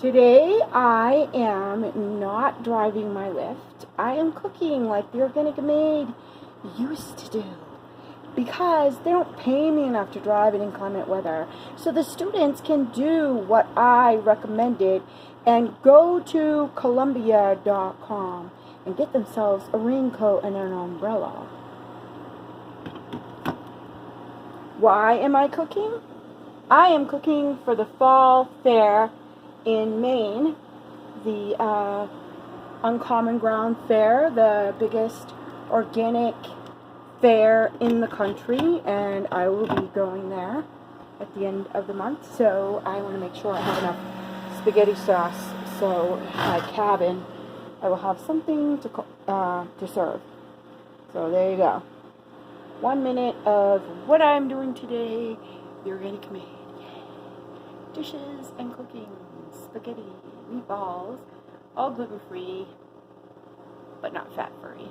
Today I am not driving my Lyft. I am cooking like the organic maid used to do, because they don't pay me enough to drive in inclement weather. So the students can do what I recommended and go to Columbia.com and get themselves a raincoat and an umbrella. Why am I cooking? I am cooking for the fall fair in Maine, the Common Ground Fair, the biggest organic fair in the country, and I will be going there at the end of the month. So I want to make sure I have enough spaghetti sauce, so in my cabin I will have something to serve. So there you go. 1 minute of what I'm doing today. The organic maid. Yay. Dishes and cooking. Spaghetti, meatballs, all gluten-free, but not fat-free.